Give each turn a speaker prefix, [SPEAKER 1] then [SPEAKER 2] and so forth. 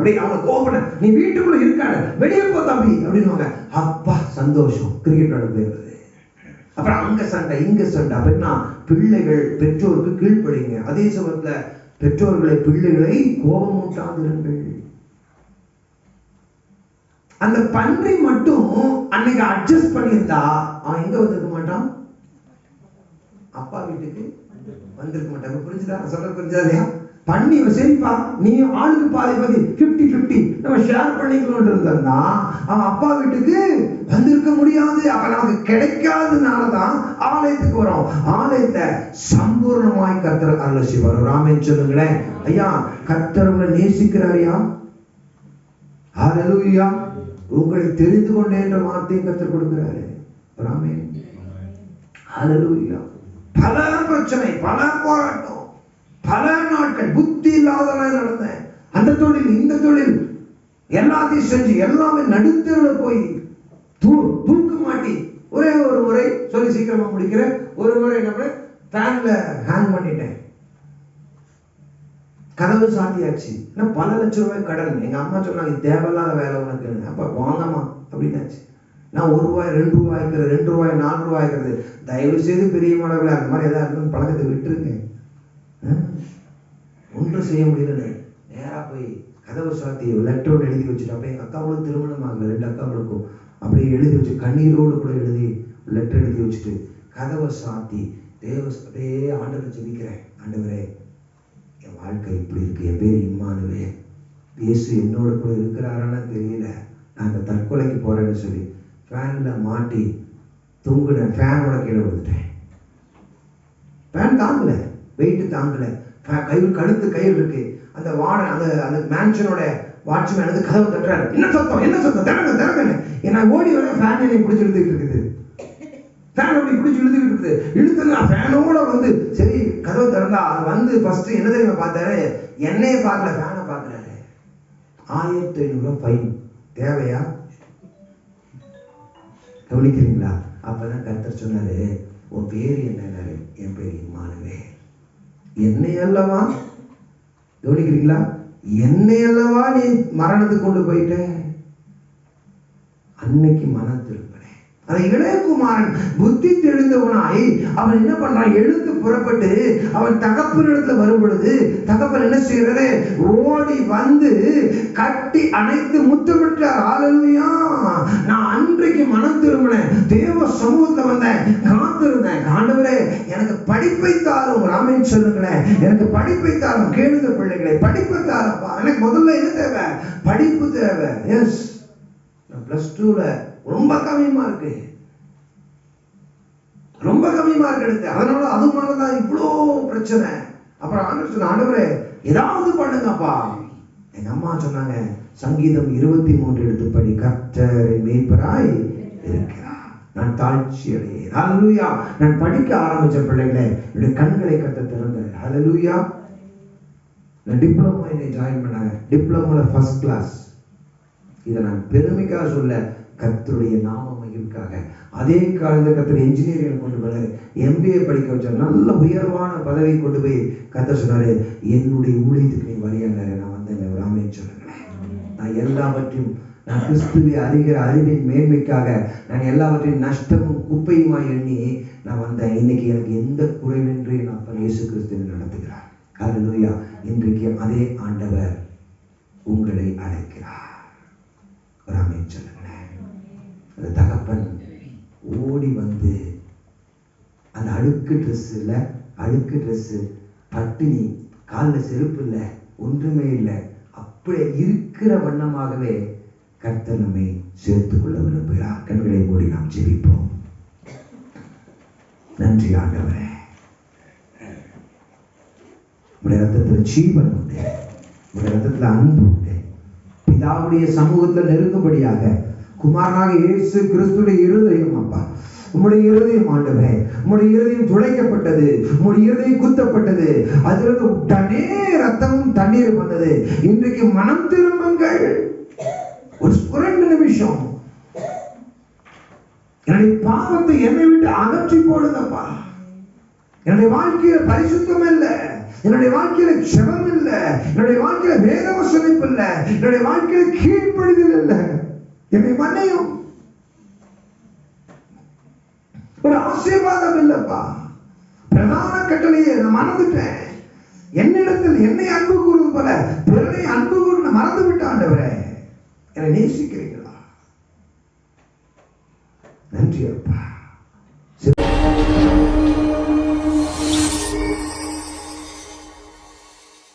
[SPEAKER 1] அப்படி அவங்க கோபன, நீ வீட்டுக்குள்ள இருக்காத, வெளியே போ தம்பி அப்படின்னுவாங்க. அப்பா சந்தோஷம், கிரிக்கெட் விளையாட போயிடுறது. அப்புறம் அங்க சண்டை இங்க சண்டை. அப்படின்னா பிள்ளைகள் பெற்றோருக்கு கீழ்ப்படிங்க. அதே சமயத்துல பெற்றோர்களை பிள்ளைகளை கோபமூட்டாதிருங்கள். அந்த பன்றி மட்டும் அன்னைக்கு அட்ஜஸ்ட் பண்ணியிருந்தா அவன் எங்க வந்திருக்க மாட்டான்? அப்பா வீட்டுக்கு வந்திருக்க மாட்டாங்க. புரிஞ்சுதா? சொல்ற புரிஞ்சா இல்லையா? பண்ணி சரிப்பா, நீ ஆளுக்கு பாதி 50-50 நம்ம ஷேர் பண்ணிக்கணும் இருந்தா அவன் அப்பா வீட்டுக்கு வந்திருக்க முடியாது. அப்ப நமக்கு கிடைக்காதனாலதான் ஆலயத்துக்கு வரும். ஆலயத்தை சம்பூர்ணமாய் கர்த்தர் அருள் செய்வார். ராமன் சொல்லுங்களேன். ஐயா, கர்த்தர்களை நேசிக்கிறாரியா? ஹல்லேலூயா. உங்களை தெரிந்து கொண்டேன் என்ற வார்த்தையை கர்த்தர் கொடுக்கிறாரு. ராமன். ஹல்லேலூயா. பல பிரச்சனை, பல போராட்டம், பல நாட்கள் புத்தி இல்லாதவன் நடந்தேன். அந்த தொழில் இந்த தொழில் எல்லாத்தையும் செஞ்சு எல்லாமே நடுத்தருல போய் தூக்கு மாட்டி ஒரே ஒரு முறை சொல்லி சீக்கிரமா முடிக்கிறேன். ஒரு முறை என்ன ஃபேன்ல ஹேங் பண்ணிட்டேன். கதவு சாத்தியாச்சு. பல லட்சம் ரூபாய் கடன். எங்க அம்மா சொன்னாங்க, தேவையில்லாத வேலை உனக்கு, அப்ப வாங்கம்மா அப்படின்னாச்சு. நான் 1 ரூபாய் 2 ரூபாய் 2 ரூபாய் 4 ரூபாய் தயவு செய்து பெரிய மாணவர்கள் அந்த மாதிரி ஏதாவது இருக்கும் பழக்கத்தை விட்டுருங்க. ஒன்றும் செய்ய முடியல. நேரா போய் கதவு சாத்தி லெட்டரோடு எழுதி வச்சுட்டு, அப்ப எங்க அக்காவுக்கும் திருமணம் ஆகல, 2 அக்காவுக்கும் அப்படியே எழுதி வச்சு கண்ணீரோடு கூட எழுதி லெட்டர் எழுதி வச்சுட்டு கதவை சாத்தி அப்படியே ஆண்டவரை ஜெபிக்கிறேன். ஆண்டவரே, என் வாழ்க்கை இப்படி இருக்கு, என் பேர் இம்மானுவே, இயேசு என்னோட கூட இருக்கிறாரான்னு தெரியல, நான் இந்த தற்கொலைக்கு போறேன்னு சொல்லி ஃபேன்ல மாட்டி தூங்குனேன். ஃபேனோட கீழே விழுந்துட்டேன். ஃபேன் தாங்கல, வெயிட்டு தாங்கல. கழுத்து கயிறு இருக்கு. அந்த அந்த மேன்ஷனோட வாட்ச்மேன் வந்து கதவு தட்டுறாரு. என்ன சத்தம் திறங்க. நான் ஓடி வர ஃபேன் என்னை பிடிச்சி இழுத்துக்கிட்டு இருக்குது. ஃபேன் அப்படி பிடிச்சி இழுத்துக்கிட்டு இருக்குது. இழுத்து நான் ஃபேனோட வந்து சரி கதவு திறந்தா அது வந்து ஃபர்ஸ்ட் என்ன தெரியுமா பார்த்தாரு? என்னையே பார்க்கல, ஃபேனை பார்க்கறாரு. 1500 ரூபாய் ஃபைன். தேவையா? கவனிக்கிறீங்களா? அப்பதான் கர்த்தர் சொன்னாரு, உன் பேர் என்ன? என் பேர் இம்மானுவே. என்னை அல்லவா, கவனிக்கிறீங்களா? என்னை அல்லவா நீ மரணத்துக்கு கொண்டு போயிட்ட. அன்னைக்கு மனம் திரும்பினேன். அந்த இளையகுமாரன் புத்தி தெளிந்தவனாய் அவன் என்ன பண்றான்? எழுந்து புறப்பட்டு அவன் தகப்பனிடத்துல வரும் பொழுது தகப்பன் என்ன செய்யறது? ஓடி வந்து கட்டி அணைத்து முத்தமிட்டார். ஹல்லேலூயா. நான் அன்றைக்கு மனம் திரும்பினேன், தேவ சமூகத்துல வந்தேன், காத்திருந்தேன். ஆண்டவரே, எனக்கு படிப்பை தாரும். ராமன் சொல்லுங்களேன், எனக்கு படிப்பை தாரும். கேளுங்க பிள்ளைகளை, படிப்பை தாரப்பா. எனக்கு முதல்ல என்ன தேவை? படிப்பு தேவை. எஸ், நான் +2ல ரொம்ப கம்மி மார்க் எடுத்து, அதனால அது மேலதான் இவ்வளோ பிரச்சனை. அப்புறம் ஆண்டவரே ஏதாவது பண்ணுங்கப்பா. எங்க அம்மா சொன்னாங்க, சங்கீதம் 23 எடுத்து படி, கர்த்தர் மேய்ப்பராய் இருக்கிறார், நான் தாழ்ச்சி அடையேன். ஹல்லேலூயா. நான் படிக்க ஆரம்பிச்ச பிள்ளைகளே, என்னுடைய கண்களை கர்த்தர் திறந்தார். ஹல்லேலூயா. நான் டிப்ளமோ ஜாயின் பண்ணாங்க. டிப்ளமோல ஃபர்ஸ்ட் கிளாஸ். இதை நான் பெருமைக்காக சொல்ல, கர்த்தருடைய நாம மகிமைக்காக. அதே காலத்தில் கர்த்தர் இன்ஜினியரிங் கொண்டு போனாரு, MBA படிக்க வச்சார். நல்ல உயர்வான பதவி கொண்டு போய் கர்த்தர் சொன்னாரு, என்னுடைய ஊழியத்துக்கு நீ வரையாண்டாரு. நான் வந்தேன். ராமன் சொல்லுங்களேன். நான் எல்லாவற்றையும், நான் கிறிஸ்துவை அறிகிற அறிவின் மேன்மைக்காக நான் எல்லாவற்றையும் நஷ்டமும் குப்பையுமாய் எண்ணி நான் வந்தேன். இன்னைக்கு எனக்கு எந்த குறைவின்றி நான் இயேசு கிறிஸ்துவை நடத்துகிறார். ஹல்லேலூயா. இன்றைக்கு அதே ஆண்டவர் உங்களை அழைக்கிறார். ராமன் சொல்லுங்களேன். அந்த தகப்பன் ஓடி வந்து அந்த அழுக்கு ட்ரெஸ், பட்டினி, காலில் செருப்பு இல்லை, ஒன்றுமே இல்லை, அப்படியே இருக்கிற வண்ணமாகவே கர்த்தர் நம்மை சேர்த்துக் கொள்ள விரும்புகிறார். கண்களை மூடி நாம் ஜெபிப்போம். நன்றி ஆண்டவரே, உடைய ரத்தத்தில் ஜீவன் உண்டு, உடைய ரத்தத்தில் அன்பு உண்டு. பிதாவுடைய சமூகத்தில் நெருங்கும்படியாக குமாரனாக இயேசு கிறிஸ்துடைய இருதயம் அப்பா, உம்முடைய இருதயம் ஆண்டவரே, உம்முடைய இருதயம் துளைக்கப்பட்டது, உம்முடைய இருதயம் குத்தப்பட்டது, அதிலிருந்து உடனே ரத்தமும் தண்ணீர் வந்தது. இன்றைக்கு மனம் திரும்புங்கள். ஒரு 2 நிமிஷம் என்னுடைய பாவத்தை என்னை விட்டு அகற்றி போடுங்கப்பா. என்னுடைய வாழ்க்கையில பரிசுத்தம் இல்லை, என்னுடைய வாழ்க்கையில ஜெபம் இல்லை, என்னுடைய வாழ்க்கையில வேத வசனிப்பு இல்லை, என்னுடைய வாழ்க்கையில கீழ்ப்படிதல் இல்லை, என்னை மன்னியும். ஒரு ஆசீர்வாதம் இல்லப்பா. பிரதான கட்டளையை நான் மறந்துட்டேன். என்னிடத்தில் என்னை அன்பு கூறுவது போல பிறனை அன்பு கூறு மறந்து விட்ட ஆண்டவரே, என்னை நேசிக்கிறீர்கள்.